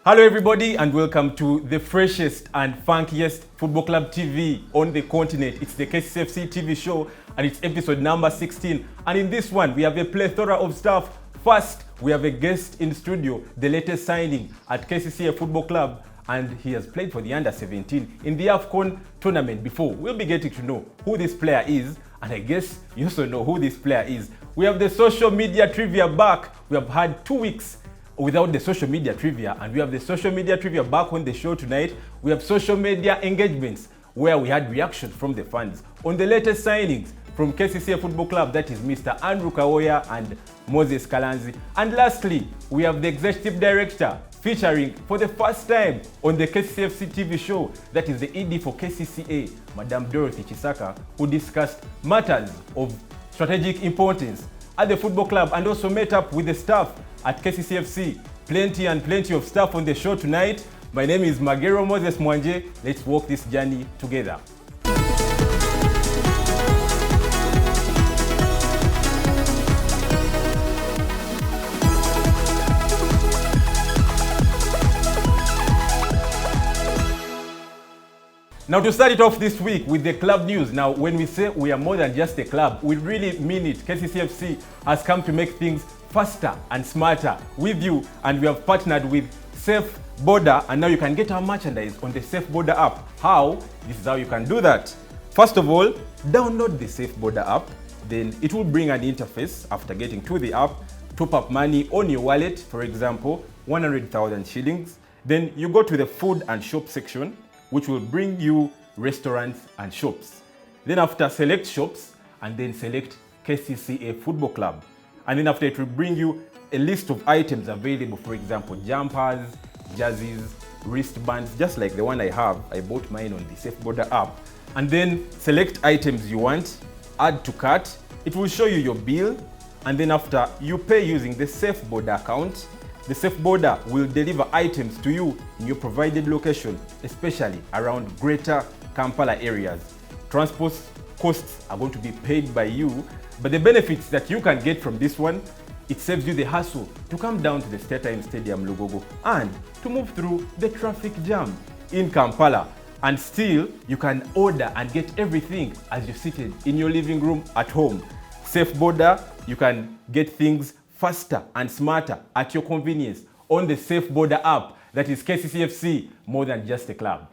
Hello everybody and welcome to the freshest and funkiest football club TV on the continent. It's the Kcca Fc Tv show and it's episode number 16. And in this one, we have a plethora of stuff. First, we have a guest in studio, the latest signing at Kcca Football Club, and he has played for the under-17 in the AFCON tournament before. We'll be getting to know who this player is, and I guess you also know who this player is. We have the social media trivia back. We have had 2 weeks without the social media trivia, and we have the social media trivia back on the show tonight. We have social media engagements where we had reactions from the fans on the latest signings from Kcca Football Club, that is Mr. Andrew Kawoya and Moses Kalanzi. And lastly, we have the executive director featuring for the first time on the Kcca Fc TV show, that is the ED for Kcca, Madam Dorothy Kisaka, who discussed matters of strategic importance at the football club and also met up with the staff at Kcca Fc. Plenty of stuff on the show tonight. My name is Magero Moses Mwanje. Let's walk this journey together. Now, to start it off this week with the club news. Now, when we say we are more than just a club, we really mean it. Kcca Fc has come to make things faster and smarter with you, and we have partnered with Safe Border, and now you can get our merchandise on the Safe Border app. How? This is how you can do that. First of all, download the Safe Border app. Then it will bring an interface. After getting to the app, top up money on your wallet, for example, 100,000 shillings. Then you go to the food and shop section, which will bring you restaurants and shops. Then after, select shops and then select Kcca Football Club. And then after, it will bring you a list of items available, for example, jumpers, jerseys, wristbands, just like the one I have. I bought mine on the Safe Border app. And then select items you want, add to cart. It will show you your bill. And then after, you pay using the Safe Border account. The Safe Border will deliver items to you in your provided location, especially around greater Kampala areas. Transport costs are going to be paid by you, but the benefits that you can get from this one, it saves you the hassle to come down to the StarTimes Stadium Lugogo and to move through the traffic jam in Kampala. And still, you can order and get everything as you're seated in your living room at home. Safe Border, you can get things faster and smarter at your convenience on the Safe Border app, that is Kcca Fc, more than just a club.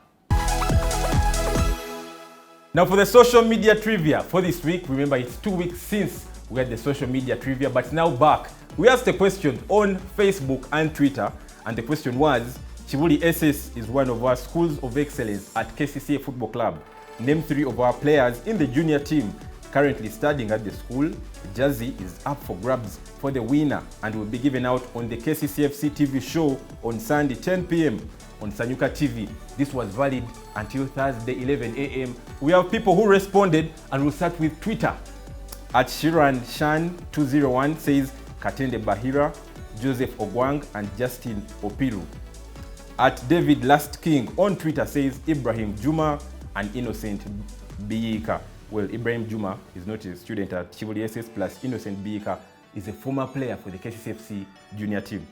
Now for the social media trivia for this week, remember it's 2 weeks since we had the social media trivia, but now back. We asked a question on Facebook and Twitter, and the question was, Chibuli SS is one of our schools of excellence at Kcca Football Club. Name 3 of our players in the junior team currently studying at the school. The jersey is up for grabs for the winner and will be given out on the Kcca Fc TV show on Sunday 10 p.m. on Sanyuka TV. This was valid until Thursday 11 a.m. We have people who responded, and we'll start with Twitter. At Shiran Shan 201 says Katende Bahira, Joseph Ogwang and Justin Opiru. At David Last King on Twitter says Ibrahim Juma and Innocent Biika. Well, Ibrahim Juma is not a student at Chibuli SS, plus Innocent Biika is a former player for the Kcca Fc junior team.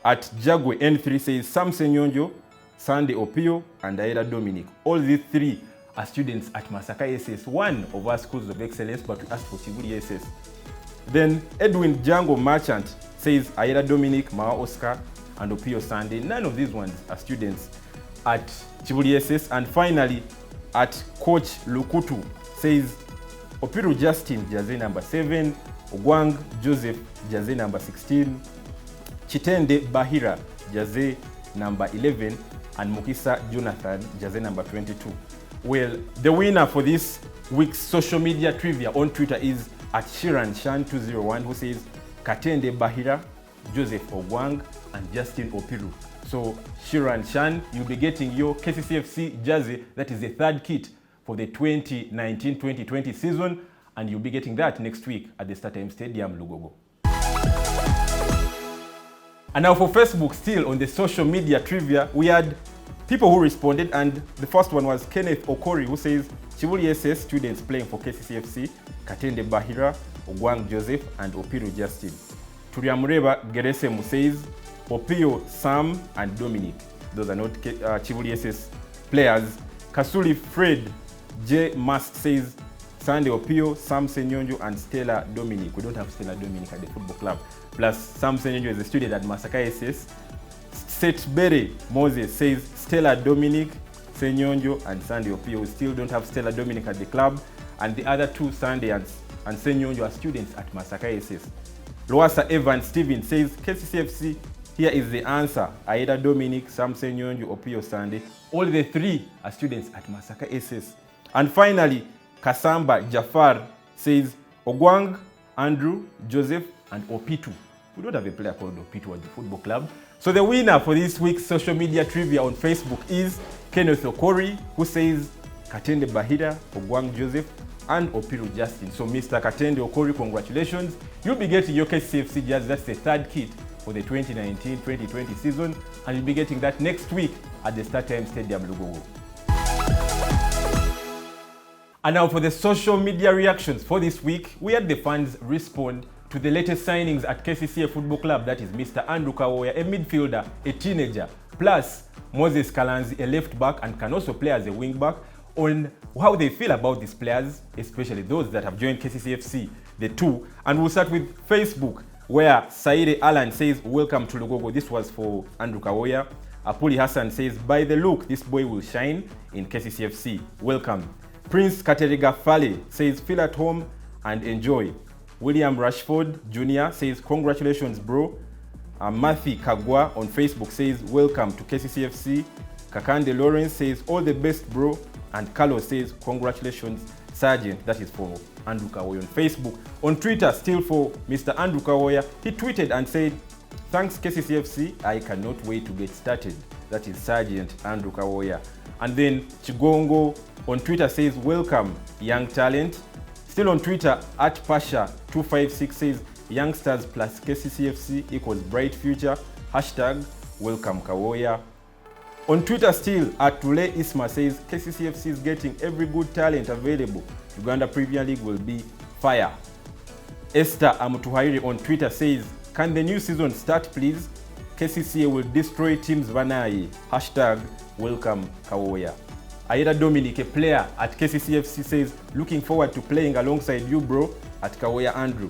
At Jagwe N3 says Samson Nyonjo, Sunday Opio and Aida Dominic. All these 3 are students at Masaka SS, one of our schools of excellence, but we asked for Chibuli SS. Then Edwin Django Merchant says Aida Dominic, Mawa Oscar and Opio Sunday. None of these ones are students at Chibuli SS. And finally, at Coach Lukutu says Opiru Justin, jersey number 7, Ogwang Joseph, jersey number 16, Chitende Bahira, jersey number 11, and Mukisa Jonathan, jersey number 22. Well, the winner for this week's social media trivia on Twitter is at Shiran Shan 201, who says Katende Bahira, Joseph Ogwang, and Justin Opiru. So Shiran Shan, you'll be getting your Kcca Fc jersey. That is the 3rd kit for the 2019-2020 season, and you'll be getting that next week at the StarTimes Stadium Lugogo. And now for Facebook, still on the social media trivia, we had people who responded, and the first one was Kenneth Okori, who says Chibuli SS students playing for Kcca Fc, Katende Bahira, Ogwang Joseph and Opiru Justin. Turiamureba Geresemu says Opio, Sam, and Dominic. Those are not Chivuli SS players. Kasuli Fred J. Mast says Sunday Opio, Sam Senyonjo, and Stella Dominic. We don't have Stella Dominic at the football club. Plus, Sam Senyonjo is a student at Masaka SS. Setbere Moses says Stella Dominic, Senyonjo, and Sunday Opio. We still don't have Stella Dominic at the club. And the other two, Sunday and Senyonjo, are students at Masaka SS. Loasa Evan Steven says Kcca FC, here is the answer. Aida Dominic, Sam Senyonjo, Opio Sunday. All the three are students at Masaka SS. And finally, Kasamba Jafar says Ogwang, Andrew, Joseph, and Opitu. We don't have a player called Opitu at the football club. So the winner for this week's social media trivia on Facebook is Kenneth Okori, who says Katende Bahira, Ogwang Joseph, and Opiru Justin. So Mr. Katende Okori, congratulations. You'll be getting your Kcca FC jersey. That's the third kit for the 2019-2020 season. And you'll be getting that next week at the StarTimes Stadium, Lugogo. And now for the social media reactions for this week, we had the fans respond to the latest signings at Kcca Football Club. That is Mr. Andrew Kawoya, a midfielder, a teenager, plus Moses Kalanzi, a left back, and can also play as a wing back, on how they feel about these players, especially those that have joined Kcca FC, the two. And we'll start with Facebook, where Saide Alan says, welcome to Lugogo. This was for Andrew Kawoya. Apuli Hassan says, by the look, this boy will shine in Kcca FC. Welcome. Prince Kateriga Fale says, feel at home and enjoy. William Rashford Jr. says, congratulations, bro. Matthew Kagwa on Facebook says, welcome to Kcca FC. Kakande Lawrence says, all the best, bro. And Carlos says, congratulations, Sergeant. That is for Andrew Kawoya on Facebook. On Twitter, still for Mr. Andrew Kawoya, he tweeted and said, thanks, Kcca FC. I cannot wait to get started. That is Sergeant Andrew Kawoya. And then Chigongo on Twitter says, welcome, young talent. Still on Twitter, at Pasha256 says, youngsters plus Kcca FC equals bright future. Hashtag welcome Kawoya. On Twitter still, at Tule Isma says, Kcca FC is getting every good talent available. Uganda Premier League will be fire. Esther Amutuhairi on Twitter says, can the new season start please? Kcca will destroy teams Vanai. Hashtag welcome Kawoya. Aida Dominic, a player at Kcca FC, says, looking forward to playing alongside you, bro, at Kawoya Andrew.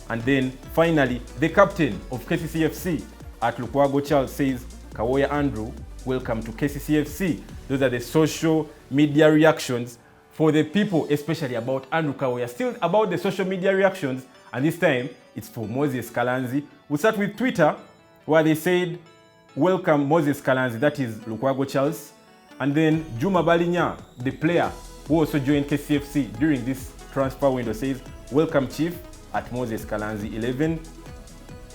And then finally, the captain of Kcca FC at Lukwago Charles says, Kawoya Andrew, welcome to Kcca FC. Those are the social media reactions for the people, especially about Andrew Kawoya. Still about the social media reactions, and this time it's for Moses Kalanzi. We'll start with Twitter, where they said, welcome Moses Kalanzi, that is Lukwago Charles. And then Juma Balinya, the player who also joined Kcca FC during this transfer window, says, welcome Chief at Moses Kalanzi 11.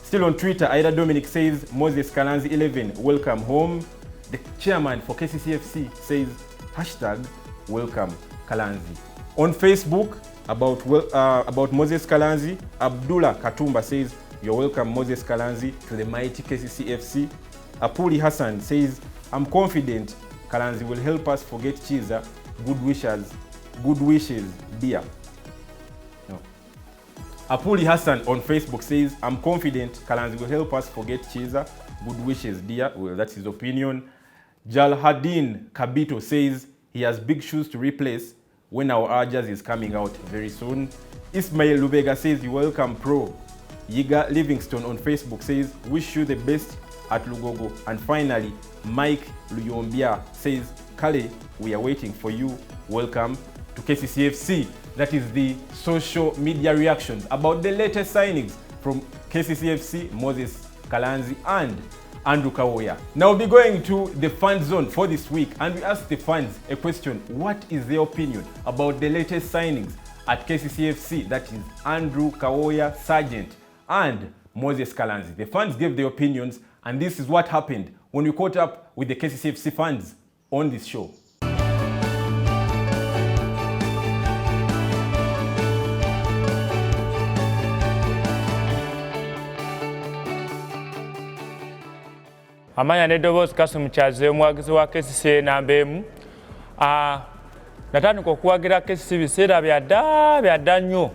Still on Twitter, Aida Dominic says, Moses Kalanzi 11, welcome home. The chairman for Kcca FC says, hashtag welcome Kalanzi. On Facebook, about Moses Kalanzi, Abdullah Katumba says, you're welcome Moses Kalanzi to the mighty Kcca FC. Apuli Hassan says, I'm confident Kalanzi will help us forget Kcca. Good wishes, dear. No. Apuli Hassan on Facebook says, I'm confident Kalanzi will help us forget Kcca. Good wishes, dear. Well, that's his opinion. Jalhadin Kabito says he has big shoes to replace when our Arjas is coming out very soon. Ismail Lubega says, you welcome pro. Yiga Livingstone on Facebook says, wish you the best at Lugogo. And finally, Mike Luyombia says, Kale, we are waiting for you. Welcome to Kcca FC. That is the social media reactions about the latest signings from Kcca FC, Moses Kalanzi, and Andrew Kawoya. Now we'll be going to the fan zone for this week, and we asked the fans a question. What is their opinion about the latest signings at Kcca FC? That is Andrew Kawoya, Sergeant, and Moses Kalanzi. The fans gave their opinions, and this is what happened when we caught up with the Kcca FC fans on this show. Amanya nedobozi kasumchaze omwagizi wa Kcca nambemu. Natandika okuwagira Kcca biseera byadda nnyo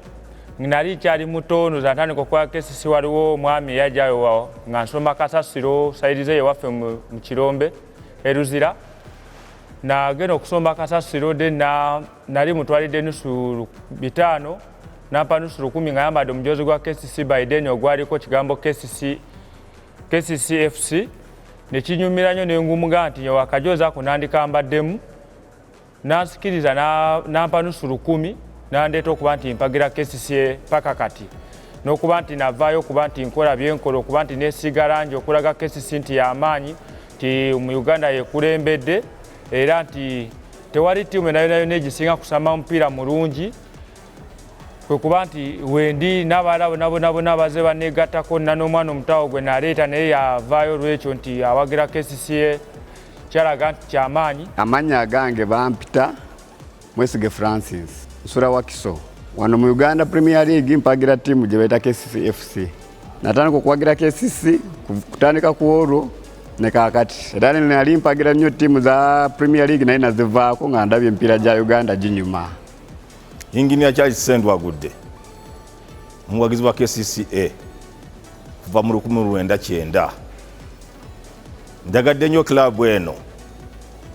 nali kyali mutono zatandika okukola Kcca waliwo omwami yajjayo nga nsoma kasasiro sayidize yewaffe mu Kirombe eruzira nagenda okusomba kasasiro de nali mutwalidde nusu 5 nampa nusu 10 nga yambadde omujozi gwa Kcca Biden ogwaliko kigambo Kcca Fc nekinyumira nnyo nengumuga nti akajozi ako nandikambaddemu nansikiriza nampa nusu 10 nandeeta okuba nti mpagira Kcca paka kati n'okuba nti navaayo okuba nti nkola byenkola okuba nti neesiiga langi okulaga Kcca nti y'amaanyi nti mu Uganda yekulembedde era nti tewali ttiimu nayo negisinga kusamba omupiira mulungi kwe kuba nti wendi n'abalala bonna baze baneegattako n'omwana omutawo gwe naleeta naye yavaayo olw'ekyo nti awagira Kcca kyalaga nti kyamaanyi. Amanya agange bampita Mwesige Francis nsula wa Kiso wano mu Uganda Premier League mpagira ttiimu gye bayita Kcca FC. Natandika okuwagira Kcca kutandika ku olwo ne kaakati era nali mpagira nnyo ttiimu za Premier League naye nazivaako nga ndabye empiira gya Uganda ginyuma. Engineer Charles Sendwagudde omuwagizi wa Kcca kuva mu 1990 ndagadde nnyo club eno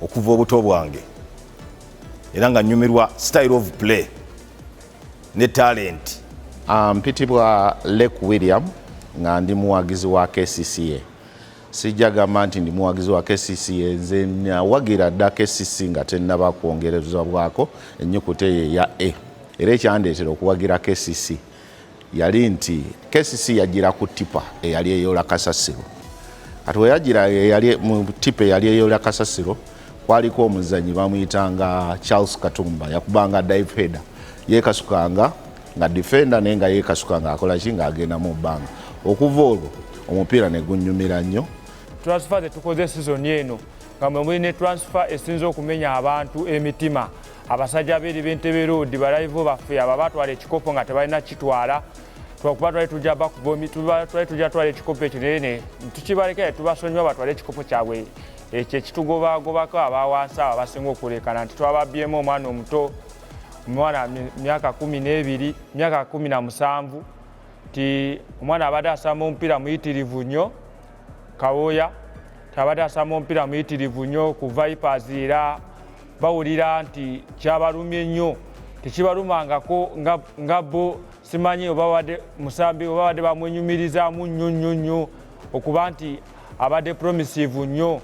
okuva obuto bwange era nga nyumirwa style of play ne talent. Mpitibwa Lake William nga ndi muwagizi wa Kcca. Sijjagamba nti ndi muwagizi wa Kcca nze nawagira dda Kcca nga tennaba kwongereza bwako ennyukuta ya A. Era ekyandeetera okuwagira Kcca yali nti Kcca yagira ku tipa eyali eyola kasasiro. Kati we yagira eyali mu tipa eyali eyola kasasiro kwaliko omuzannyi bamuyitanga Charles Katumba yakubanga dive header yeekasukanga nga defender naye nga yeekasukanga akola ki ng'agenda mu bbanga. Okuva olwo omupiira ne gunnyumira nnyo. Transfer zetukoze season eno nga mwe ne transfer esinza okumenya abantu emitima abasajja b'eri b'Entebbe Road balaivu baffe abo batwala ekikopo nga tebalina kitwala twakuba twali tujja bakubomi twali tujja twala ekikopo ekyo naye tukibalekera tubasonyiwa batwala ekikopo kyabwe ekyo ekitugobagobako abawansi abo abasinga okulekana nti twababyemu omwana omuto omwana myaka 12 myaka 17 ti omwana abadde asamba omupiira muyitirivu nnyo Kawoya tabadde asamba omupiira muyitirivu nnyo ku Vipers era bawulira nti kyabalumye nnyo tekibalumangako nga bo simanyi oba wadde musambi oba wadde bamwenyumirizaamu nnyo okuba nti abadde promissive nnyo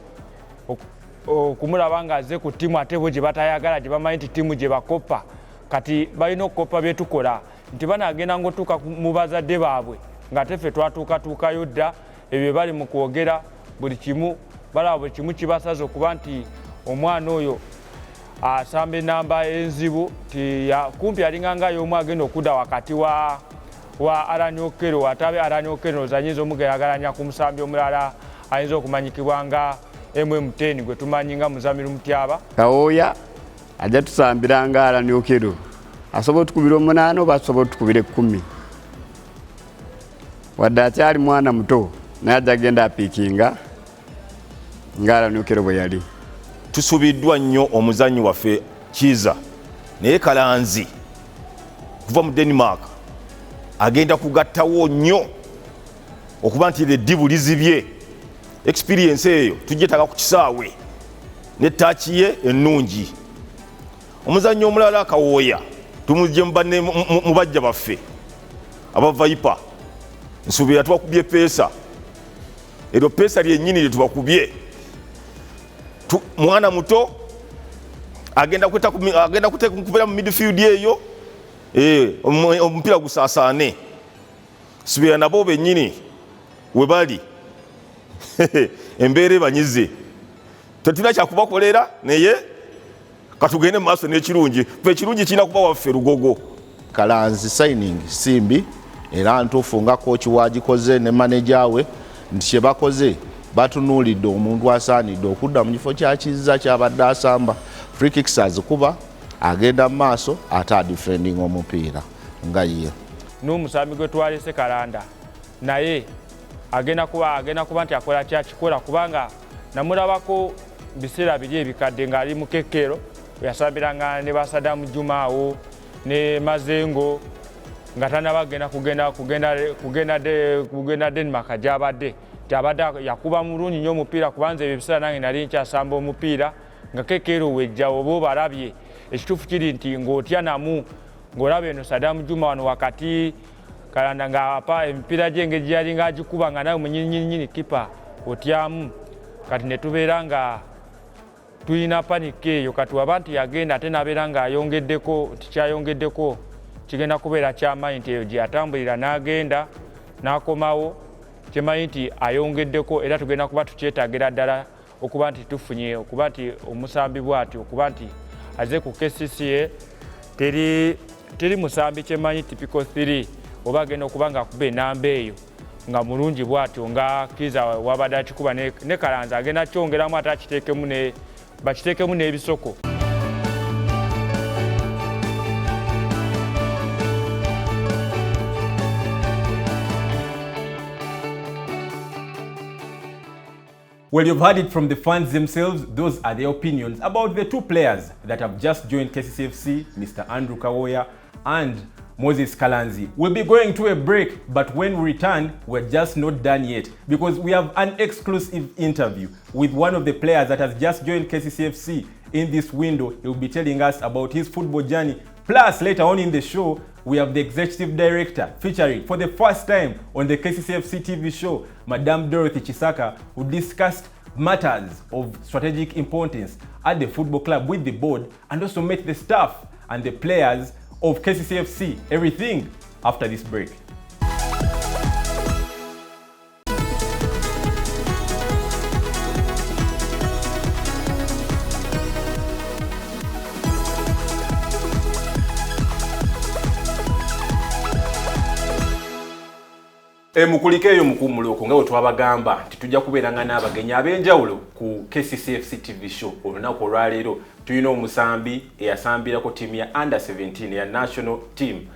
okumulaba nga azze ku ttiimu ate bo gye batayagala gye bamanyi nti ttiimu gye bakoppa kati balina okukopa bye tukola nti banagenda ng'otuuka mu bazadde baabwe nga teffe twatuukatuukayo dda ebyo bali mu kwogera buli kimu balaba buli kimu kibasaza okuba nti omwana oyo asamba enamba enzibu kumpi alinganga y'omu agenda okudda wakati wa Aranyokero atabe Aranyokero ozanyiza omugeraagalanya ku musambi omulala ayinza okumanyikibwa nga MM10 gwe tumanyi nga Muzamiru Mutyaba. Kawoya ajja tusambira nga Aranyokero asobola otukubira 8 oba asobola otukubira 10 wadde akyali mwana muto naye ajja genda apiikinga nga Aranyokero bwe yali. Tusubiddwa nnyo omuzannyi waffe Kiza naye Kalanzi kuva mu Denmark agenda kugattawo nnyo okuba nti eddibu lizibye experience eyo tugyetaka ku kisaawe ne taaki ye ennungi. Omuzannyi omulala Kawoya tumugye mu bajja baffe aba Viper nsuubira tubakubye peesa eryo peesa lyennyini lye tubakubye mwana muto agenda kukubira mu midfield eyo omupiira gusaasaane subira nabo bennyini we bali embeera ebanyize tetulina kyakubakolera naye katugende mu maaso n'ekirungi fe ekirungi kirina kuba waffe Lugogo. Kalanzi signing simbi era ntuufu nga kooki wagikoze ne maneja we nti kye bakoze batunuulidde omuntu asaanidde okudda mu kifo kya Kizza kyabadde asamba free kicks azikuba agenda mu maaso ate adifending omupiira nga ye n'omusambi gwe twalese Kalanda naye agenda kuba nti akola kyakikola kubanga namulabako biseera biri ebikadde ng'ali mu Kekkero yasambiranga ne Basadamu Jumaawo ne Mazengo nga tanabagenda kugenda Denmark gyabadde abadde yakuba mulungi nnyo omupiira kubanza ebyo ebiseera nange nali nkyasamba omupiira nga kekeero wejja oba obalabye ekituufu kiri nti ng'otya namu ng'olaba eno Saddam Juma wano wakati kalanda ng'apa emipiira gye engeri yali ng'agikuba nga nawe munyininyini kipa otyamu kati ne tubeera nga tulina paniki eyo kati waba nti yagenda ate nabeera ng'ayongeddeko tikyayongeddeko kigenda kubeera kyamaanyi nti eyo gye yatambulira n'agenda n'akomawo kimanyi nti ayongeddeko era tugenda kuba tukyetaagira ddala okuba nti tufunye okuba nti omusambi bw'ati okuba nti aze ku Kcca teri musambi kyemanyi typical 3 oba agenda okuba ng'akuba enamba eyo nga mulungi bw'atyo nga Kiza wabadde akikuba ne Kalanzi agenda kyongeramu ate bakiteekemu n'ebisoko. Well, you've heard it from the fans themselves. Those are their opinions about the two players that have just joined Kcca FC, Mr. Andrew Kawoya and Moses Kalanzi. We'll be going to a break, but when we return, we're just not done yet because we have an exclusive interview with one of the players that has just joined Kcca FC in this window. He'll be telling us about his football journey. Plus, later on in the show, we have the executive director featuring for the first time on the Kcca Fc Tv show, Madam Dorothy Kisaka, who discussed matters of strategic importance at the football club with the board and also met the staff and the players of Kcca Fc. Everything after this break. Mukulikeeyo mukumuloko nga twabagamba nti tujja kubeeranga n'abagenyi ab'enjawulo ku Kcca Fc TV show. Olunaku olwaleero tulina omusambi eyasambirako ttiimu ya under 17 eya national team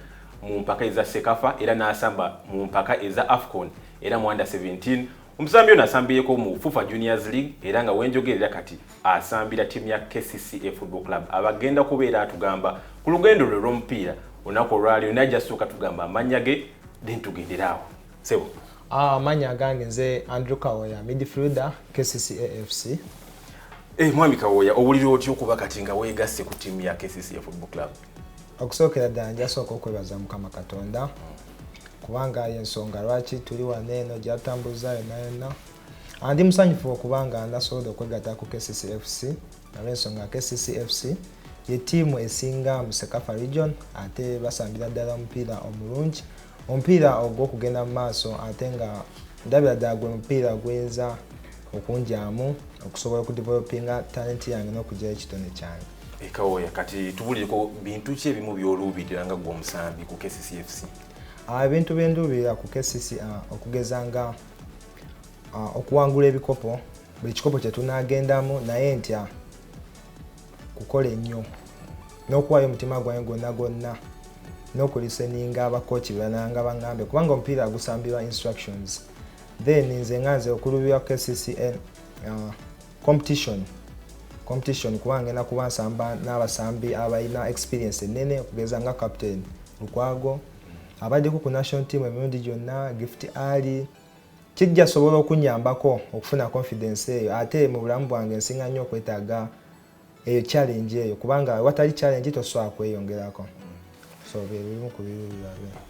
mu mpaka eza Sekafa era n'asamba mu mpaka eza Afcon era mu under 17. Omusambi ono asambireko mu FIFA Juniors League era nga wenjogerera kati asambira ttiimu ya Kcca Football Club. Abagenda kubeera atugamba ku lugendo lwe lw'omupiira olunaku olwaleero najja sooka tugamba amannya ge then tugenderaawo. Sebo. Manya gange nze Andrew Kawoya, midfielder Kcca FC. Mwami Kawoya, owulira otya okuba kati nga weegasse ku ttiimu ya Kcca Football Club? Okusookera ddala njasooka okwebaza Mukama Katonda kubanga y'ensonga lwaki tuli wano eno gy'atambuza yonna. Ndi musanyufu okubanga nasobola okwegatta ku Kcca FC olw'ensonga Kcca FC ye ttiimu esinga mu Sekafa region ate basambira ddala omupiira omulungi. Omupiira ogw'okugenda mu maaso ate nga ndabira ddala gwe mupiira gweza okunjyamu okusobola okudevelopinga talenti yange n'okugyayo ekitone kyange. Kawoya, kati tubulireko bintu ki ebimu by'oluubirira nga gw'omusambi ku Kcca FC? Ebintu bye nduubirira ku Kcca okugeza nga okuwangula ebikopo, buli kikopo kye tunaagendamu naye ntya kukola ennyo n'okuwaayo omutima gwange gwonna n'okuliseninga abakochi bananga bangambe kubanga omupiira gusambirwa instructions. Then nze nganze okulubira Kcca competition kubanga nakuba nsamba n'abasambi abalina experience ennene okugeza nga captain Lukwago abaddeko ku national team emirundi gyonna Gift Ali kijja sobola okunyambako okufuna confidence eyo ate mu bulamu bwange nsinga nnyo okwetaaga eyo challenge eyo kubanga watali challenge tosobola kweyongerako.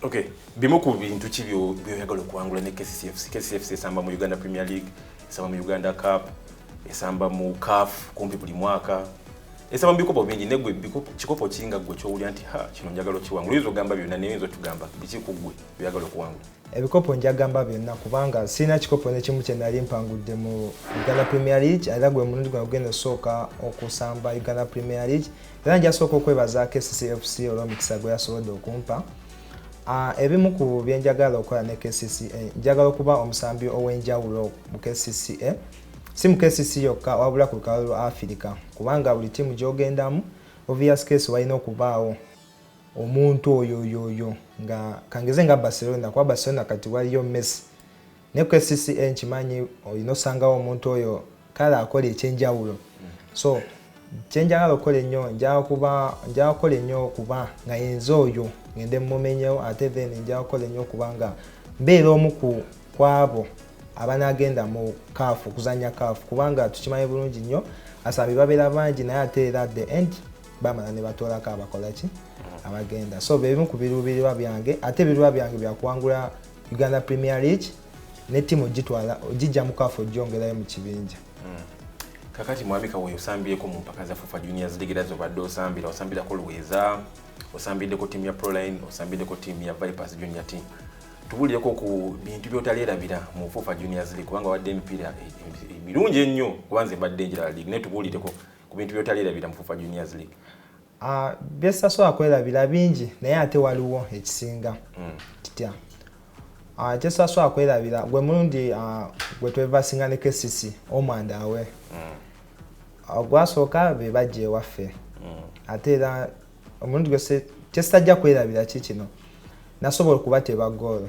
Okay, bimu ku bintu ki by'oyagala okuwangula ne Kcca FC? Kcca FC esamba mu Uganda Premier League, esamba mu Uganda Cup, esamba mu CAF kumpi buli mwaka, esamba mu bikopo bingi. Negwe kikopo kinga gwe kyowulya nti kino njagala okiwangula? Oyinza ogamba byonna naye oyinza otugamba biki ku ggwe byagala okuwangula? Ebikopo njagamba byonna kubanga sina kikopo n'ekimu kye nali mpangudde mu Uganda Premier League era gwe mulundi gwe ogenda osooka okusamba Uganda Premier League. Era njasooka okwebaza Kcca FC olw'omukisa gwe yasobodde okumpa. Ebimu ku bye njagala okukola ne Kcca, njagala okuba omusambi ow'enjawulo mu Kcca. Si mu Kcca yokka wabula ku lukalala lwa Afirika kubanga buli ttiimu gy'ogendamu obvious case walina okubaawo omuntu oyo nga kangeze nga Barcelona kuba Barcelona kati waliyo Messi. Ne Kcca nkimanyi olina osangawo omuntu oyo kale akola ekyenjawulo. So kyenjagala okukola ennyo njagala kukola ennyo okuba nga yenza oyo ngende mmumenyewo ate then njagala kukola ennyo okuba nga mbeera omu ku abo abanagenda mu kaafu kuzanya kaafu kubanga tukimanyi bulungi nnyo asambi babeera bangi naye ate era at the end bamala ne batoolako abakolaki abagenda so bebimu ku biruubirirwa byange ate ebiruubirirwa byange byakuwangula Uganda Premier League ne ttiimu ogijja mu kaafu ogyongerayo mu kibinja. Kakati mwami Kaweya osambyeko mu mpaka za FIFA Juniors League era zobadde osambirako Luweza, osambiddeko ttiimu ya Proline, osambiddeko ttiimu ya Vipers Junior Team. Tubulireko ku bintu by'otaleerabira mu FIFA Juniors League kubanga wadde emipiira emirungi ennyo kubanze mbadde njira league naye tubulireko ku bintu by'otaleerabira mu FIFA Juniors League. Byessasobola kwerabira bingi naye ate waliwo ekisinga kitya. Kyesasobola kwerabira gwe mulundi gwe twevasinga ne Kcca omwanda awe ogwasooka be bajja ewaffe ate era omulundi kyesajja kwerabira kikino nasobola okubateba goolo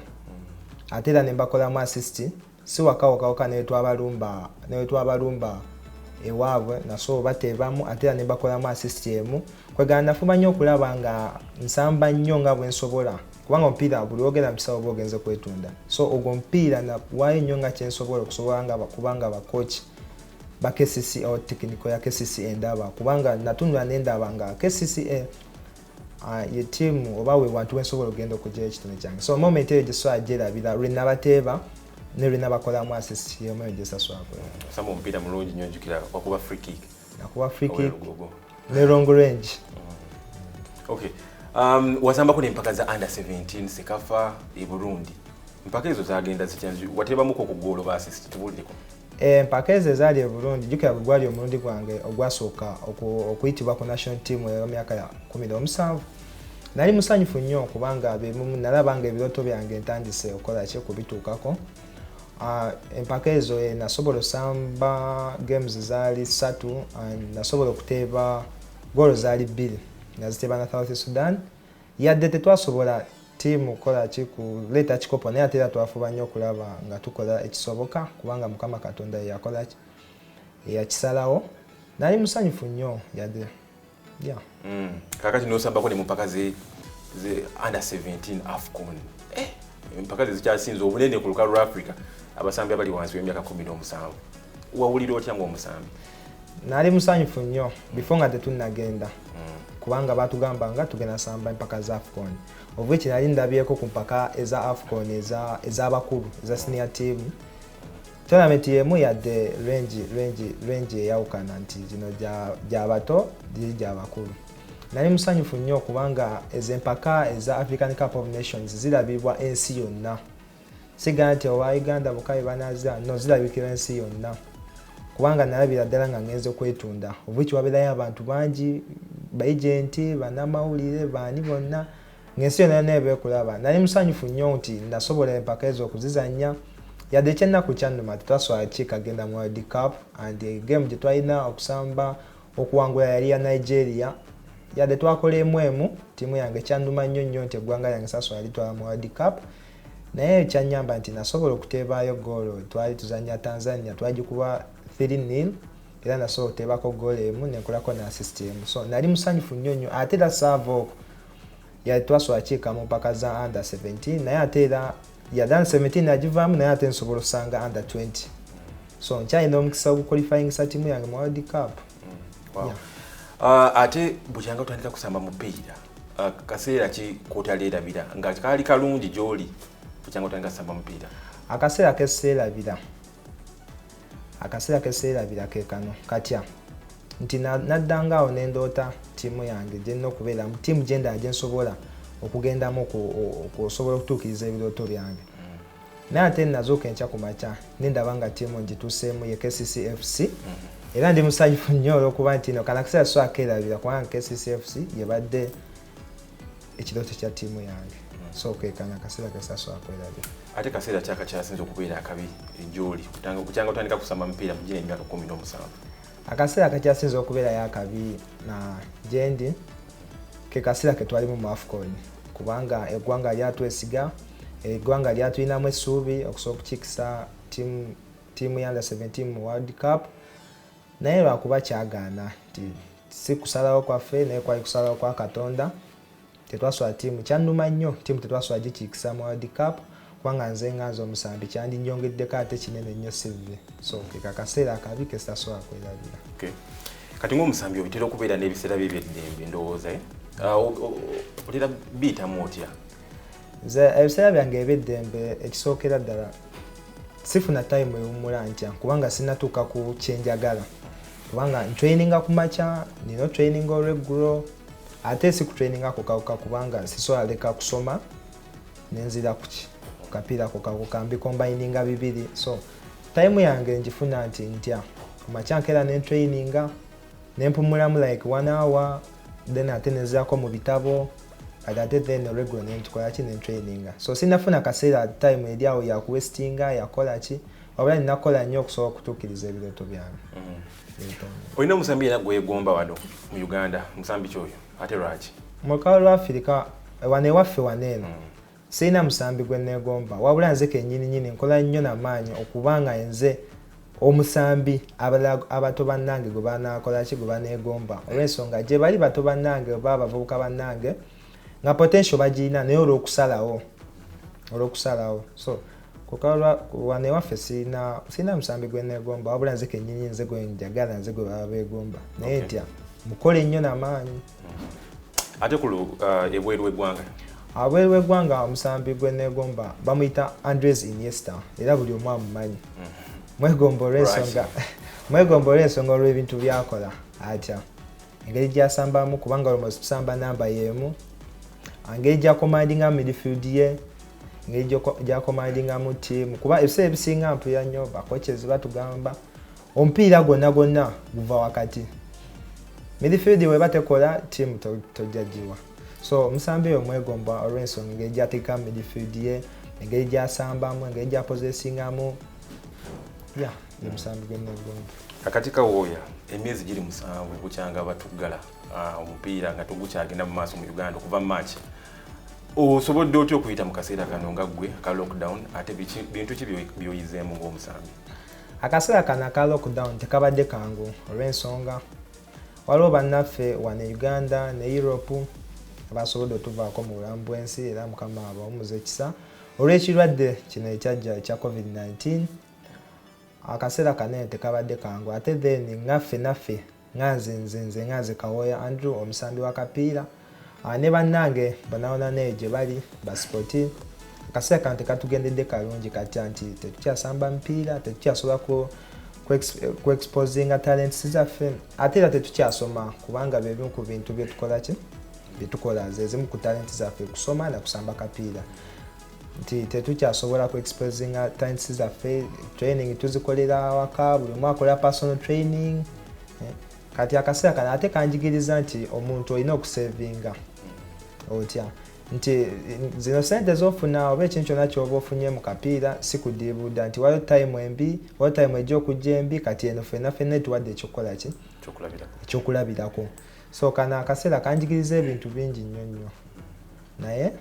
ate era ne mbakolamu assist si wakawokawoka ne twabalumba ewaabwe nasobola batebamu ate era ne mbakolamu assist emu kwegana nafuba nnyo okulaba nga nsamba nnyo nga bwe nsobola kubanga omupiira buli ogenda mu kisawo ogenze kwetunda so ogwo omupiira nakuwayo nnyo nga kyensobola okusobola nga kubanga bakochi ba Kcca o tekiniko ya Kcca endaba kubanga natundula n'endaba nga Kcca ye ttiimu oba we wantu wensobola okugenda okugyayo ekitone kyange so moment eyo gyesobola gyerabira lwe nabateeba ne lwe nabakolamu assist yemu eyo gyesasobola kwera osamba omupiira mulungi nnyo njukira wakuba free kick ne long range. Okay. Wasambako n'empaka za under 17 Sekafa e Burundi. Empaka ezo zagenda zikyanzi watebamuko ku goolo ba assist tubulireko. Empaka ezo zaali e Burundi jukira gwali omulundi gwange ogwasooka okuyitibwa ku national team eyo myaka ya 17. Nali musanyufu nnyo kubanga nalaba nga ebirooto byange ntandise okola ki kubituukako. Empaka ezo nasobola osamba games zaali 3 nasobola okuteeba goolo zaali 2 naziteba na South Sudan yadde tetwasobola tiimu kola kuleeta kikopo naye ate era twafuba nnyo okulaba nga tukola ekisoboka kubanga Mukama Katonda yakola yakisalawo nali musanyufu nnyo yadde kakati nosambako ne mu mpaka ze under 17 AFCON empaka zikyasinze obunene ku lukalu lwa Africa abasambi abali wansi w'emyaka 17 wawulira otya ng'omusambi? Nali musanyufu nnyo before nga tetunnagenda kubanga batugamba nga tugenda samba empaka za AFCON of which nali ndabyeko ku mpaka eza AFCON ez'abakulu eza senior team tournament yemu yadde range eyawukana nti zino gy'abato diri gy'abakulu. Nali musanyufu nnyo kubanga ez'empaka eza African Cup of Nations zirabibwa ensi yonna siga nti owa Uganda bukayi banaza no zirabikira ensi yonna kubanga nalabira ddala nga ngenze kwetunda of which wabeerayo abantu bangi baagenti bannamawulire baani bonna ng'ensi yonna nebeekulaba. Nali musanyufu nnyo nti nasobola empaka ezo okuzizannya yadde ekyennaku kyannuma tetwasobola kagenda mu World Cup and game gye twalina okusamba okuwangula yali ya Nigeria yadde twakoleemu emu ttiimu yange kyannuma nnyo nti eggwanga lyange sasobola litwala mu World Cup naye ekyannyamba nti nasobola okuteebaayo goolo twali tuzannya Tanzania twagikuba 3-0 era nasobola okuteebako goolo emu nenkolako na assist emu so nali musanyufu nnyo ate era saava yali twasobola kiika mu mpaka za under 17 naye ate era yadde under 17 nagivaamu naye ate nsobola osanga under 20 so nkyalina omukisa oguqualifyingisa ttiimu yange mu World Cup. Ate bukyanga otandika kusamba mupiira kaseera ki kotaleerabira nga kaali kalungi gy'oli bukyanga otandika kusamba mupiira? Akaseera keseerabira ke kano katya nti naddangaawo nendoota ttiimu yange gyenina okubeeramu ttiimu gyendala gyensobola okugendamu okusobola okutuukiriza ebirooto byange naye ate nazooka enkya ku makya nendaba nga ttiimu ngituuseemu ye Kcca FC era ndi musanyufu nnyo olw'okuba nti no kana kaseera so akeerabira kubanga Kcca FC yebadde ekirooto kya ttiimu yange so kekana kaseera kesasobola kwerabira. Ate kaseera kyaka kyasinze okubeera akabi gy'oli kukyanga otandika kusamba mupiira mu gino emyaka 17? Akaseera kakyasinze okubeerayo akabi na gyendi ke kaseera ke twalimu mu AFCON kubanga eggwanga lyatwesiga eggwanga lyatulinamu essuubi okusobola okukiikisa ttiimu ya under 17 mu World Cup naye lwakuba kyagaana nti si kusalawo kwaffe naye kwali kusalawo kwa Katonda tetwasula ttiimu kyannuma nnyo ttiimu tetwasula gikiikisa mu World Cup kubanga nze nganze omusambi kyandinyongeddeko ate kinene nnyo Sylvie so ke kaseera akabi ke sitasobola kwerabira. Okay. Kati ng'omusambi obitera okubeera n'ebiseera bye eby'eddembe ndowooza otera biyitamu otya? Nze ebiseera byange eby'eddembe ekisookera ddala sifuna time ewummula ntya kubanga sinnatuuka ku kyenjagala kubanga ntraininga ku makya nina training olweggulo ate si kutraininga kukawuka kubanga sisobola leka kusoma nenzira kuki kapiira kukawuka mbikombayininga bibiri so time yange njifuna nti ntya ku makya nkera nentraininga nempumulamu like 1 hour then ate nenzirako mu bitabo ate then regular nentukola ki nentraininga so sinafuna kaseera time eri awo yakuwestinga yakola ki wabula ninakola nnyo okusobola okutuukiriza ebirooto byange. Olina omusambi era gwegomba wano mu Uganda musambi kyoyo ate lwaki? Mu lukalo lwa Afirika wane waffe waneeno sirina musambi gwe neegomba wabula nze kennyini nkola nnyo n'amaanyi okubanga nze omusambi abato bannange gwe banaakola ki gwe baneegomba olw'ensonga gye bali bato bannange oba abavubuka bannange nga potential bagirina naye olw'okusalawo so kukalwa wane waffe sirina musambi gwe neegomba wabula nze kennyini nze gwe njagala nze gwe baba beegomba naye ntya mukole nnyo n'amaanyi. Ate ku ebweru w'eggwanga? Abweru w'eggwanga omusambi gwe neegomba bamuyita S01E16 era buli omu amumanyi. Mwegomba olw'ensonga olw'ebintu byakola atya engeri gyasambamu kubanga almost tusamba namba y'emu engeri gyakomandinga mu midfield ye engeri gyakomandinga mu ttiimu kuba ebiseera ebisinga mpulira nnyo bakochezi batugamba omupiira gwonna guva wakati midfield weba tekola ttiimu tojjagiwa so omusambi oyo mwegomba olw'ensonga engeri gyateeka mu midfield ye engeri gyasambamu engeri gyapozesingamu omusambi gwe neegomba. Kakati kawooya emyezi giri 7 bukyanga batuggala omupiira nga tugukyagenda mu maaso mu Uganda okuva mu March osobodde otya okuyita mu kaseera kano nga ggwe ka lockdown ate bintu ki byoyizeemu ng'omusambi? Akaseera kano aka lockdown tekabadde kangu olw'ensonga waliwo bannaffe wano Uganda ne Europe abasobodde otuvaako mu bulamu bw'ensi era Mukama abawumuza ekisa olw'ekirwadde kino ekyajja ekya COVID-19 akaseera kanene tekabadde kangu ate then naffe nganze Kawooya Andrew omusambi w'akapiira ne bannange banawona naye gye bali basipoti akaseera kano tekatugendedde kalungi katya nti tetukyasamba mpiira tetukyasobola ku exposinga talents zaffe ate era tetukyasoma kubanga bebimu ku bintu byetukola zezimu ku talents zaffe kusoma na kusamba kapiira nti tetukyasobola ku exposinga talents zaffe training tuzikolera awaka buli omu akolera personal training kati akaseera kano ate kanjigiriza nti omuntu olina okusevinga otya nti zino sente zofuna oba ekintu kyonna kyoba ofunye mu kapiira si kudiibuuda nti waliwo time embi waliwo time ejja okujja embi kati eno ffenna tuwadde ekyokukola ki ekyokulabirako so kano akaseera kanjigiriza ebintu bingi nnyo naye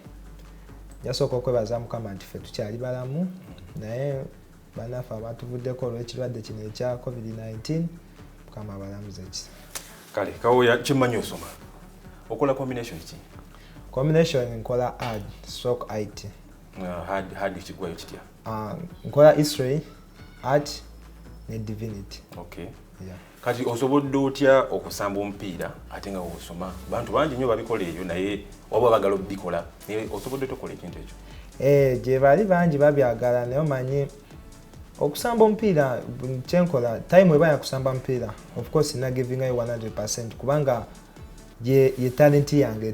jasooka okwebaza Mukama nti ffe tukyali balamu naye bannaffe abatuvuddeko olw'ekirwadde kino ekya COVID-19 Mukama abalamuza ekisa. Kale Kawooya kimmanyi osoma okola combination ki? Combination nkola art/IT. Hard kigwayo kitya? Nkola history, art ne divinity. Okay. Yeah. Kati osobodde otya okusamba omupiira ate nga osoma? Bantu bangi nnyo babikola eyo naye waba bagala obikola naye osobodde tokola ekintu ekyo? Gye bali bangi babyagala naye omanyi okusamba omupiira kyenkola time eba yakusamba mupiira of course na giving you 100% kubanga ye talent yange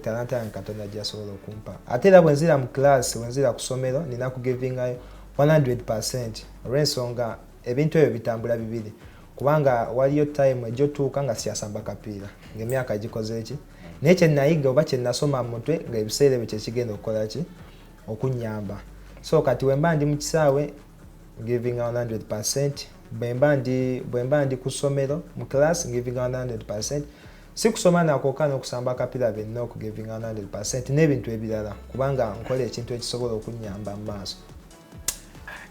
Katonda gyasobola okumpa ate era bwenzira mu class wenzira ku ssomero nina ku giving you 100% olw'ensonga ebintu ebyo bitambula bibiri kubanga waliyo time ejjotuuka nga siyasamba kapiira ng'emyaka gikoze eki naye kye nayiga oba kye nasoma mu mutwe ng'ebiseera ebyo kyekigenda okukola ki okunyamba so kati wemba ndi mu kisaawe giving 100% bwemba ndi ku ssomero mu class giving 100% si kusoma nakoka n'okusamba akapiira benna oku giving 100% n'ebintu ebirala kubanga nkola ekintu ekisobola okunyamba mu maaso.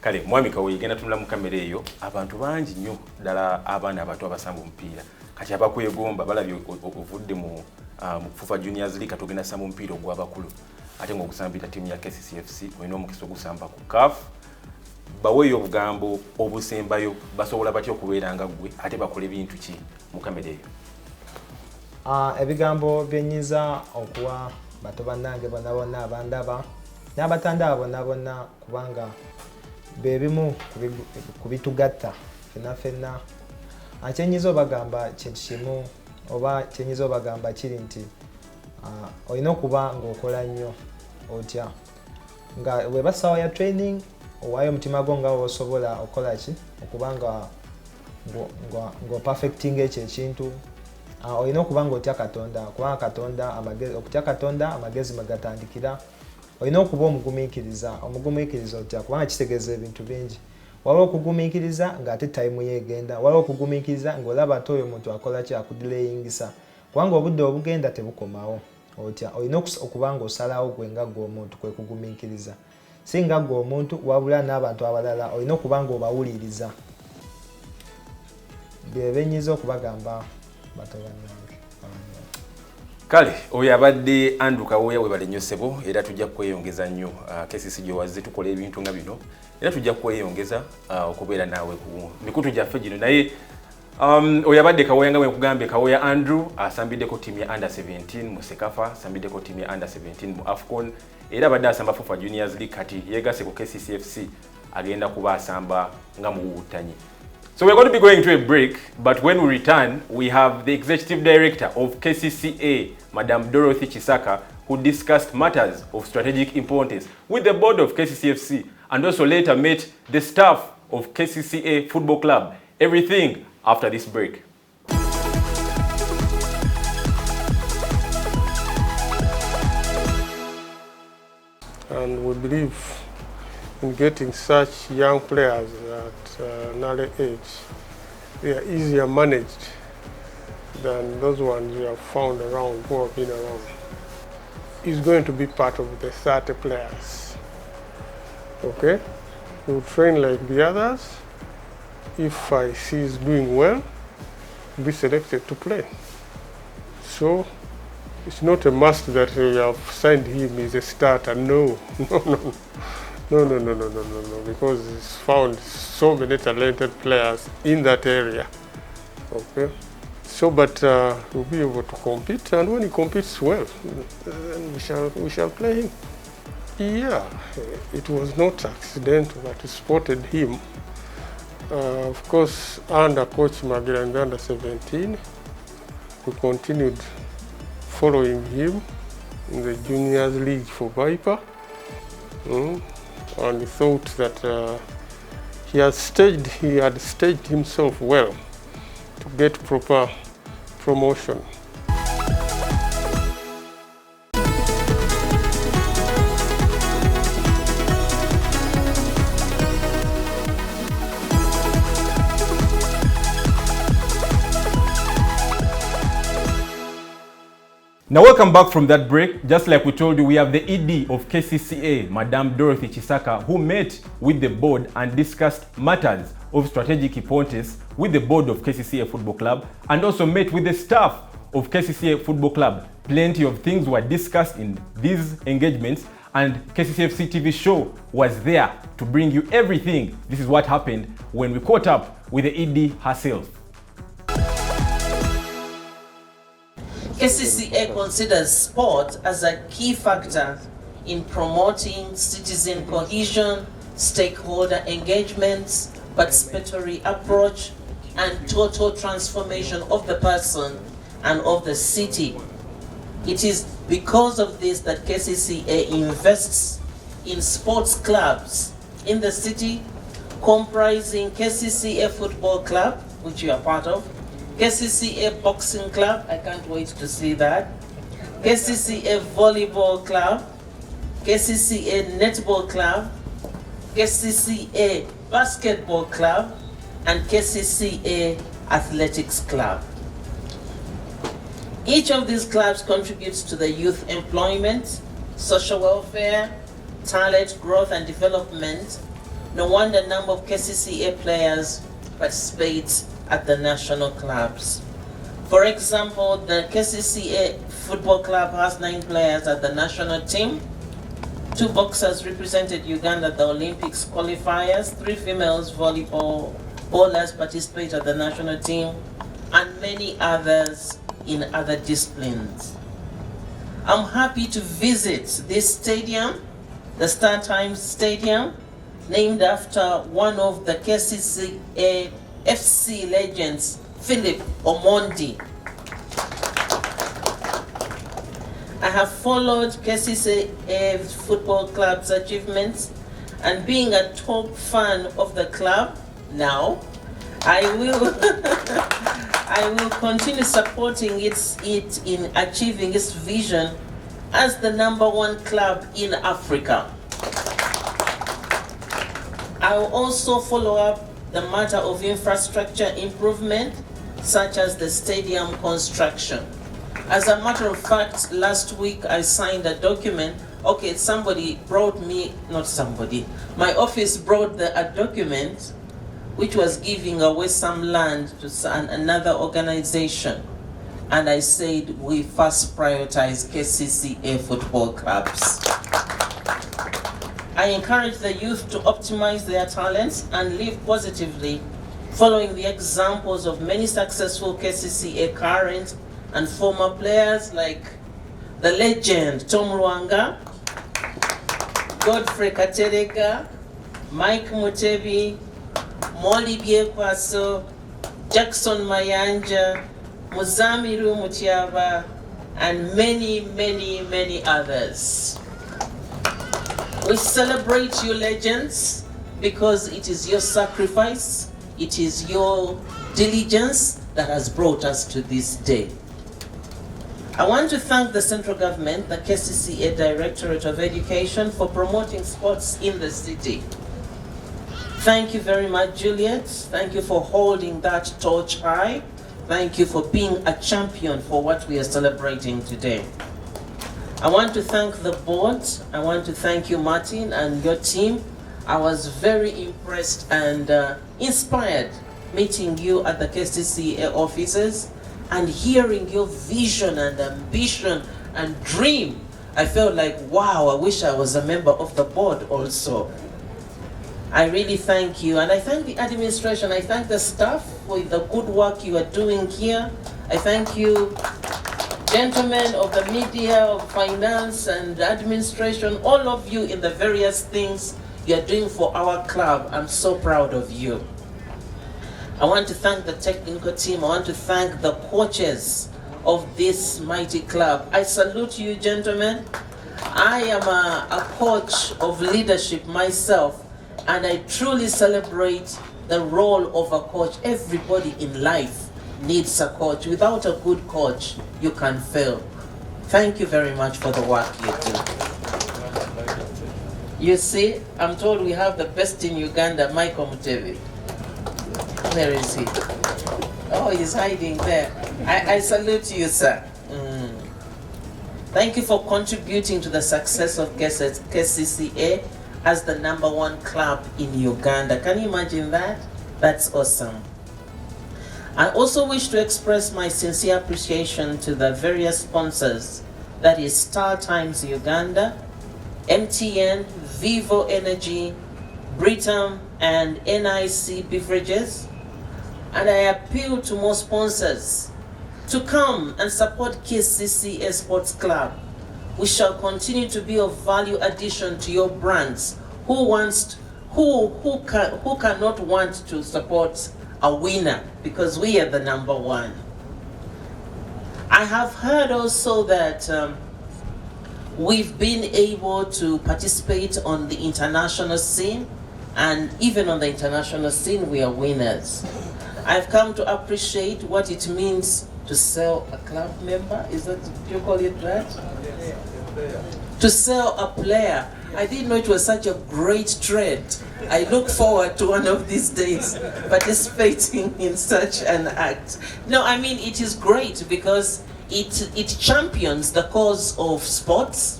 kale mwami Kaweya genda tunula mu kamera eyo abantu bangi nnyo ddala abaana abato abasamba omupiira kati abakwegomba balabye ovudde mu FUFA Juniors League katugenda samba omupiira ogw'abakulu ate ng'okusambira ttiimu ya Kcca FC olina omukisa ogusamba ku CAF baweeyo obugambo obusembayo basobola batya okubeera nga ggwe ate bakole bintu ki mu kamera eyo? Ebigambo byenyiza okuwa bato bannange bonna bonna abandaba n'abatandaba bonna bonna kubanga bebimu kubitugatta fenna kyenyiza obagamba kintu kimu oba kyenyiza obagamba kiri nti olina okuba ng'okola nnyo otya nga weba ssaawa ya training owaayo omutima gwo nga wosobola okukola ki okuba ng'operfectinga ekyo ekintu olina okuba ng'otya Katonda kubanga Katonda okutya Katonda amagezi magatandikira olina okuba omugumiikiriza otya kubanga kitegeeza ebintu bingi waliwo okugumiikiriza ng'ate tayimu yeegenda waliwo okugumiikiriza ng'olaba ate oyo omuntu akola ki akudilayingisa kubanga obudde obugenda tebukomawo otya olina okuba ng'osalawo gwe nga gwe omuntu kwe kugumiikiriza si nga gwe omuntu wabula n'abantu abalala olina okuba ng'obawuliriza byebenyiza okubagamba bato bannange. Kale oyo abadde Andrew Kaweya webale nnyo ssebo era tujja kweyongeza nnyo Kcca gye wazze tukola ebintu nga bino era tujja kweyongeza okubeera naawe ku mikutu gyaffe gino naye oyo abadde Kaweya nga wekugambye Kaweya Andrew asambiddeko ttiimu ya under 17 mu Sekafa asambiddeko ttiimu ya under 17 mu AFCON era abadde asamba FUFA Juniors League kati yeegase ku Kcca FC agenda kuba asamba nga muwuutanyi. So we're going to be going to a break, but when we return, we have the Executive Director of Kcca, Madam Dorothy Kisaka, who discussed matters of strategic importance with the board of Kcca FC and also later met the staff of Kcca Football Club. Everything after this break. And we believe in getting such young players at an early age. They are easier managed than those ones we have found around who have been around. He's going to be part of the 30 players. Okay? He will train like the others. If I see he's doing well, he'll be selected to play. So it's not a must that we have signed him as a starter. No, no, because he's found so many talented players in that area. Okay, so but we'll be able to compete, and when he competes well, then we shall play him. Yeah, it was not accidental that we spotted him. Of course, under Coach Magira in the under 17, we continued following him in the Juniors League for Viper, and he thought that he had staged himself well to get proper promotion. Now welcome back from that break. Just like we told you, we have the ED of Kcca, Madam Dorothy Kisaka, who met with the board and discussed matters of strategic importance with the board of Kcca Football Club and also met with the staff of Kcca Football Club. Plenty of things were discussed in these engagements and Kcca Fc Tv show was there to bring you everything. This is what happened when we caught up with the ED herself. Kcca considers sport as a key factor in promoting citizen cohesion, stakeholder engagement, participatory approach, and total transformation of the person and of the city. It is because of this that Kcca invests in sports clubs in the city, comprising Kcca Football Club, which you are part of, Kcca Boxing Club, I can't wait to see that, Kcca Volleyball Club, Kcca Netball Club, Kcca Basketball Club, and Kcca Athletics Club. Each of these clubs contributes to the youth employment, social welfare, talent growth and development, No wonder a number of Kcca players participate at the national clubs. For example, the Kcca Football Club has 9 players at the national team. 2 boxers represented Uganda at the Olympics qualifiers. 3 females volleyball bowlers participate at the national team, and many others in other disciplines. I'm happy to visit this stadium, the Star Times Stadium, named after one of the Kcca FC legends, Philip Omondi. I have followed Kcca Football Club's achievements, and being a top fan of the club now, I will I will continue supporting it in achieving its vision as the #1 club in Africa. I will also follow up the matter of infrastructure improvement, such as the stadium construction. As a matter of fact, last week I signed a document. Okay, my office brought a document which was giving away some land to another organization. And I said, we first prioritize Kcca football clubs. I encourage the youth to optimize their talents and live positively, following the examples of many successful Kcca current and former players like the legend Tom Lwanga, Godfrey Katerega, Mike Mutebi, Molly Byekwaso, Jackson Mayanja, Muzamiru Mutiaba, and many, many, many others. We celebrate you legends because it is your sacrifice, it is your diligence that has brought us to this day. I want to thank the central government, the Kcca Directorate of Education, for promoting sports in the city. Thank you very much, Juliet. Thank you for holding that torch high. Thank you for being a champion for what we are celebrating today. I want to thank the board. I want to thank you, Martin, and your team. I was very impressed and inspired meeting you at the Kcca offices and hearing your vision and ambition and dream. I felt like, wow, I wish I was a member of the board also. I really thank you, and I thank the administration. I thank the staff for the good work you are doing here. I thank you, gentlemen of the media, of finance and administration, all of you in the various things you are doing for our club. I'm so proud of you. I want to thank the technical team. I want to thank the coaches of this mighty club. I salute you, gentlemen. I am a coach of leadership myself, and I truly celebrate the role of a coach. Everybody in life needs a coach. Without a good coach, you can fail. Thank you very much for the work you do. You see, I'm told we have the best in Uganda, Michael Mutebi. Where is he? Oh, he's hiding there. I salute you, sir. Thank you for contributing to the success of Kcca as the #1 club in Uganda. Can you imagine that? That's awesome. I also wish to express my sincere appreciation to the various sponsors, that is Star Times Uganda, MTN, Vivo Energy, Britam, and NIC Beverages. And I appeal to more sponsors to come and support Kcca Sports Club. We shall continue to be of value addition to your brands. Who cannot want to support a winner, because we are the #1. I have heard also that we've been able to participate on the international scene, and even on the international scene we are winners. I've come to appreciate what it means to sell a club member. Is that, do you call it that? To sell a player. I didn't know it was such a great trade. I look forward to one of these days participating in such an act. No, I mean, it is great because it champions the cause of sports,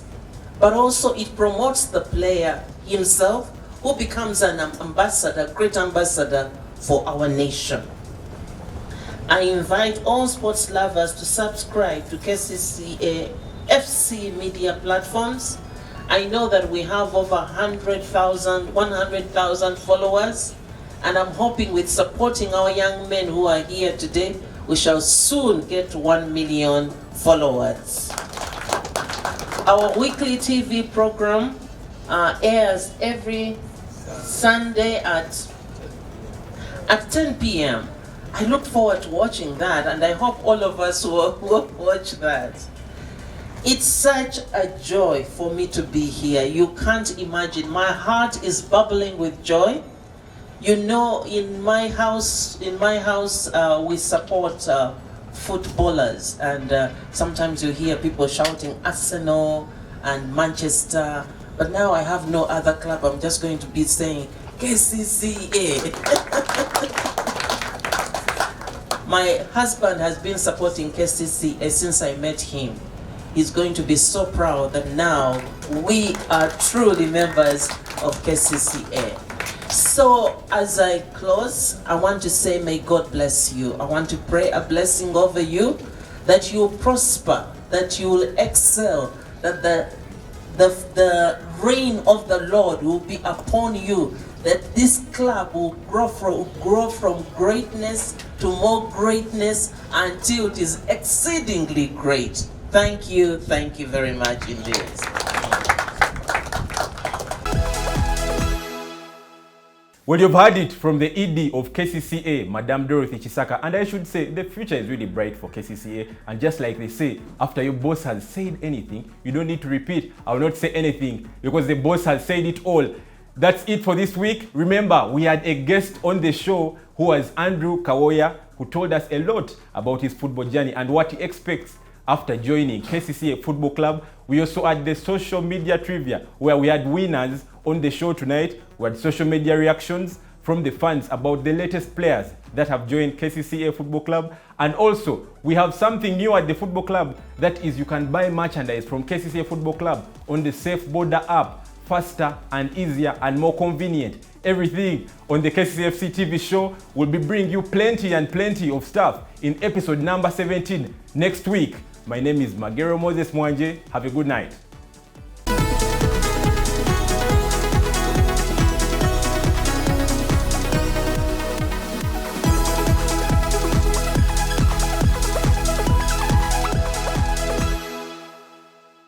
but also it promotes the player himself, who becomes an ambassador, great ambassador for our nation. I invite all sports lovers to subscribe to Kcca FC media platforms. I know that we have over 100,000 followers, and I'm hoping with supporting our young men who are here today, we shall soon get to 1 million followers. Our weekly TV program airs every Sunday at 10 p.m. I look forward to watching that, and I hope all of us will watch that. It's such a joy for me to be here. You can't imagine. My heart is bubbling with joy. You know, in my house, we support footballers, and sometimes you hear people shouting Arsenal and Manchester. But now I have no other club. I'm just going to be saying Kcca. My husband has been supporting Kcca since I met him. He's going to be so proud that now we are truly members of Kcca. So as I close, I want to say, may God bless you. I want to pray a blessing over you, that you will prosper, that you will excel, that the reign of the Lord will be upon you, that this club will grow from greatness to more greatness until it is exceedingly great. Thank you very much indeed. Well, you've heard it from the ED of Kcca, Madam Dorothy Kisaka, and I should say the future is really bright for Kcca. And just like they say, after your boss has said anything, you don't need to repeat. I will not say anything because the boss has said it all. That's it for this week. Remember, we had a guest on the show who was Andrew Kawoya, who told us a lot about his football journey and what he expects after joining Kcca Football Club. We also had the social media trivia where we had winners on the show tonight. We had social media reactions from the fans about the latest players that have joined Kcca Football Club. And also, we have something new at the football club. That is, you can buy merchandise from Kcca Football Club on the Safe Border app. Faster and easier and more convenient. Everything on the Kcca Fc TV show will be bringing you plenty and plenty of stuff in episode number 17 next week. My name is Magero Moses Mwanje. Have a good night.